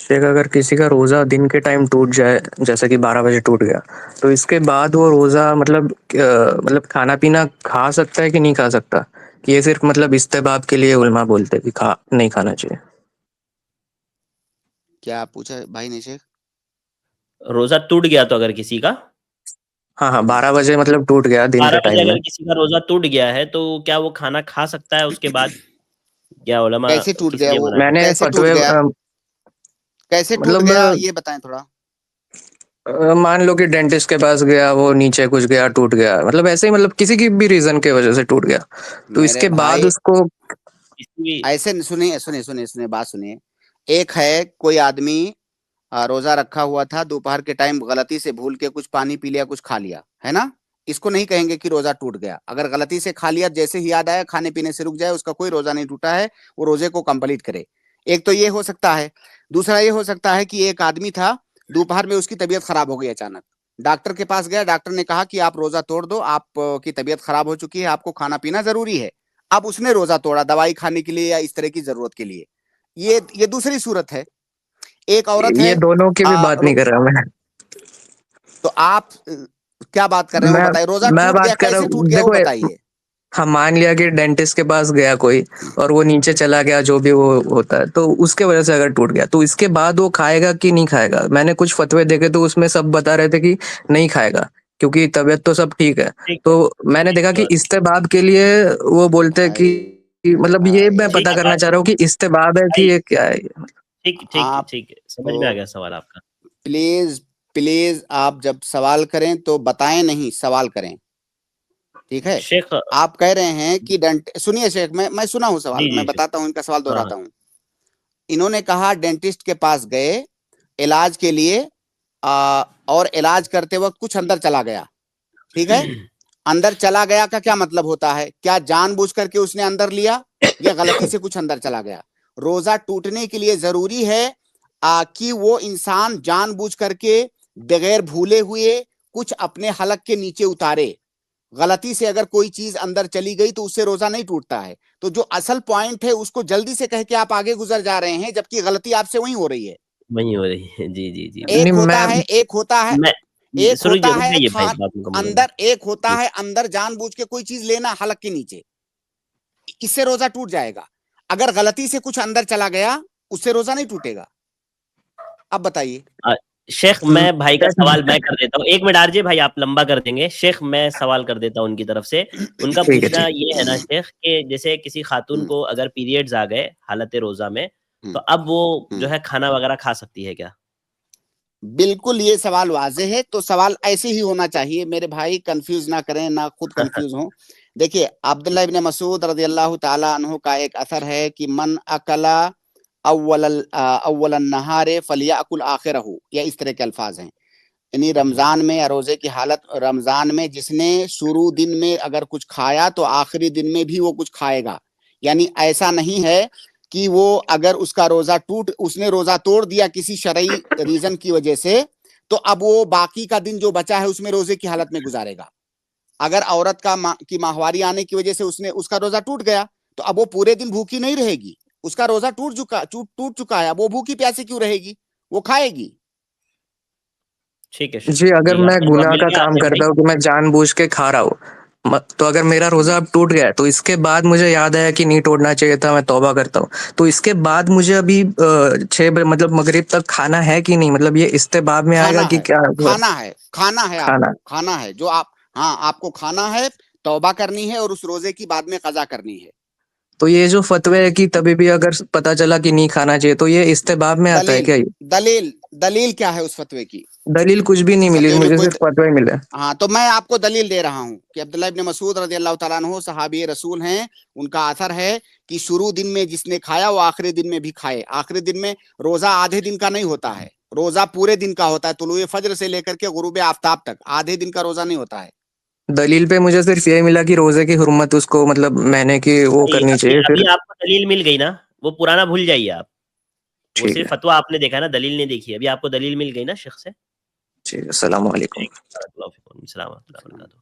شیخ اگر کسی کا روزہ دن کے ٹائم ٹوٹ جائے، جیسے کہ 12 بجے ٹوٹ گیا، تو اس کے بعد وہ روزہ مطلب کھانا پینا کھا سکتا ہے کہ نہیں کھا سکتا؟ کہ یہ صرف مطلب استحباب کے لیے علماء بولتے کہ نہیں کھانا چاہیے؟ کیا پوچھا بھائی نے شیخ؟ روزہ ٹوٹ گیا تو اگر کسی کا، ہاں 12 بجے مطلب ٹوٹ گیا دن 12 کے بجے ٹائم میں، اگر کسی کا روزہ ٹوٹ گیا ہے تو کیا وہ کھانا کھا سکتا ہے اس کے بعد؟ کیا علماء کیسے ٹوٹ کس گیا لیے وہ؟ منع میں نے کیسے ٹوٹ فتوے گیا؟ کیسے ٹوٹ مطلب گیا یہ بتائیں تھوڑا۔ مان لو کہ ڈینٹسٹ کے پاس گیا، وہ نیچے کچھ گیا ٹوٹ گیا، مطلب ایسے ہی، مطلب کسی کی بھی ریزن کی وجہ سے ٹوٹ گیا، تو اس میرے کے بعد بھائی اس کو ایسے سنیے بات سنیے۔ ایک ہے کوئی آدمی روزہ رکھا ہوا تھا، دوپہر کے ٹائم غلطی سے بھول کے کچھ پانی پی لیا، کچھ کھا لیا، ہے نا؟ اس کو نہیں کہیں گے کہ روزہ ٹوٹ گیا۔ اگر غلطی سے کھا لیا، جیسے ہی یاد آیا کھانے پینے سے رک جائے، اس کا کوئی روزہ نہیں ٹوٹا ہے، وہ روزے کو کمپلیٹ کرے۔ ایک تو یہ ہو سکتا ہے۔ دوسرا یہ ہو سکتا ہے کہ ایک آدمی تھا، دوپہر میں اس کی طبیعت خراب ہو گئی اچانک، ڈاکٹر کے پاس گیا، ڈاکٹر نے کہا کہ آپ روزہ توڑ دو، آپ کی طبیعت خراب ہو چکی ہے، آپ کو کھانا پینا ضروری ہے۔ اب اس نے روزہ توڑا دوائی کھانے کے لیے یا اس طرح کی ضرورت کے لیے۔ یہ دوسری صورت ہے۔ ایک عورت یہ ہے، دونوں کی بھی بات نہیں کر رہا میں، تو آپ کیا بات کر رہے ہیں وہ بتائیے۔ روزہ میں ٹوٹ گیا، بات کر رہا کیسے ٹوٹ ہوں، گیا وہ دیکھو بتائیے۔ ہم مان لیا کہ ڈینٹسٹ کے پاس گیا کوئی اور وہ نیچے چلا گیا، جو بھی وہ ہوتا ہے، تو اس کے وجہ سے اگر ٹوٹ گیا تو اس کے بعد وہ کھائے گا کہ نہیں کھائے گا؟ میں نے کچھ فتوے دیکھے تو اس میں سب بتا رہے تھے کہ نہیں کھائے گا، کیونکہ طبیعت تو سب ٹھیک ہے۔ ٹھیک ہے، تو میں نے دیکھا کہ استحباب کے لیے وہ بولتے کہ مطلب یہ میں ٹھیک پتا ہے کرنا چاہ رہا ہوں کہ استحباب ہے کہ بھائی، یہ کیا ہے؟ آپ ٹھیک ہے، سمجھ میں آ گیا سوال آپ کا۔ پلیز آپ جب سوال کریں تو بتائیں نہیں، سوال کریں، ٹھیک ہے؟ شیخ آپ کہہ رہے ہیں کہ سنیے شیخ، میں سنا ہوں سوال، میں جی شیخ، بتاتا ہوں، ان کا سوال ہاں دہراتا ہوں۔ انہوں نے کہا ڈینٹسٹ کے پاس گئے علاج کے لیے، اور علاج کرتے وقت کچھ اندر چلا گیا، ٹھیک ہے؟ اندر چلا گیا کا کیا مطلب ہوتا ہے؟ کیا جان بوجھ کر کے اس نے اندر لیا یا غلطی سے کچھ اندر چلا گیا؟ روزہ ٹوٹنے کے لیے ضروری ہے کہ وہ انسان جان بوجھ کر کے بغیر بھولے ہوئے کچھ اپنے حلق کے نیچے اتارے۔ غلطی سے اگر کوئی چیز اندر چلی گئی تو اس سے روزہ نہیں ٹوٹتا ہے۔ تو جو اصل پوائنٹ ہے اس کو جلدی سے کہہ کے آپ آگے گزر جا رہے ہیں، جبکہ غلطی آپ سے وہیں ہو رہی ہے۔ وہیں ہو رہی ہے، جی ایک نہیں، ہوتا ہے میں ایک رک ہوتا ہے جائیے بھائی، بات مکمل ہوگی۔ اندر، ایک ہوتا جی ہے اندر جان بوجھ کے کوئی چیز لینا حلق کے نیچے، اس سے روزہ ٹوٹ جائے گا۔ اگر غلطی سے کچھ اندر چلا گیا اس سے روزہ نہیں ٹوٹے گا۔ اب بتائیے شیخ، میں بھائی کا سوال میں کر دیتا ہوں، 1 منٹ آرجے بھائی، آپ لمبا کر دیں گے۔ شیخ میں سوال کر دیتا ہوں ان کی طرف سے۔ ان کا ٹھیک ہے پوچھنا یہ ہے نا شیخ کہ جیسے کسی خاتون کو اگر پیریڈز آ گئے حالت روزہ میں، تو اب وہ جو ہے کھانا وغیرہ کھا سکتی ہے کیا؟ بالکل، یہ سوال واضح ہے، تو سوال ایسے ہی ہونا چاہیے میرے بھائی، کنفیوز نہ کریں، نہ خود کنفیوز ہوں۔ دیکھیے عبداللہ ابن مسعود رضی اللہ تعالیٰ عنہ کا ایک اثر ہے کہ من اکلا اول النہار فلیأکل آخرہ، یا اس طرح کے الفاظ ہیں، یعنی رمضان میں یا روزے کی حالت رمضان میں جس نے شروع دن میں اگر کچھ کھایا تو آخری دن میں بھی وہ کچھ کھائے گا۔ یعنی ایسا نہیں ہے کہ وہ اگر اس کا روزہ اس نے روزہ توڑ دیا کسی شرعی ریزن کی وجہ سے، تو اب وہ باقی کا دن جو بچا ہے اس میں روزے کی حالت میں گزارے گا۔ اگر عورت کی ماہواری آنے کی وجہ سے اس کا روزہ ٹوٹ گیا تو اب وہ پورے دن بھوکی نہیں رہے گی، اس کا روزہ ٹوٹ چکا ہے، اب وہ بھوکی پیاسے کیوں رہے گی؟ وہ کھائے گی۔ ٹھیک ہے جی، اگر میں جواب گناہ مل کا گیا آپ کام نے بھائی؟ کرتا ہوں کہ میں جان بوجھ کے کھا رہا ہوں، تو اگر میرا روزہ اب ٹوٹ گیا ہے تو اس کے بعد مجھے یاد آیا کہ نہیں ٹوٹنا چاہیے تھا، میں توبہ کرتا ہوں، تو اس کے بعد مجھے ابھی 6 مطلب مغرب تک کھانا ہے کہ نہیں؟ مطلب یہ استحباب میں آئے گا کہ کیا؟ کھانا ہے، آپ کو کھانا ہے، جو آپ کو کھانا ہے، توبہ کرنی ہے اور اس روزے کی بعد میں قضا کرنی ہے۔ تو یہ جو فتوی ہے کہ تبھی بھی اگر پتہ چلا کہ نہیں کھانا چاہیے تو یہ استحباب میں آتا ہے کیا؟ دلیل کیا ہے اس فتوے کی؟ دلیل کچھ بھی نہیں ملی فتوے میں مجھے، کوئی صرف فتوی ملے۔ ہاں، تو میں آپ کو دلیل دے رہا ہوں کہ عبداللہ ابن مسعود رضی اللہ تعالیٰ عنہ صحابی رسول ہیں، ان کا اثر ہے کہ شروع دن میں جس نے کھایا وہ آخری دن میں بھی کھائے۔ آخری دن میں روزہ آدھے دن کا نہیں ہوتا ہے، روزہ پورے دن کا ہوتا ہے، طلوع فجر سے لے کر کے غروب آفتاب تک، آدھے دن کا روزہ نہیں ہوتا ہے۔ دلیل پہ مجھے صرف یہ ملا کہ روزے کی حرمت اس کو مطلب مہینے کی وہ کرنی چاہیے۔ پھر ابھی آپ کو دلیل مل گئی نا، وہ پرانا بھول جائیے آپ، وہ ٹھیک صرف ہے، فتویٰ آپ نے دیکھا نا، دلیل نہیں دیکھی۔ ابھی آپ کو دلیل مل گئی نا شیخ سے۔ ٹھیک ہے، السلام علیکم۔ السلام علیکم، السلام ورحمۃ اللہ وبرکاتہ۔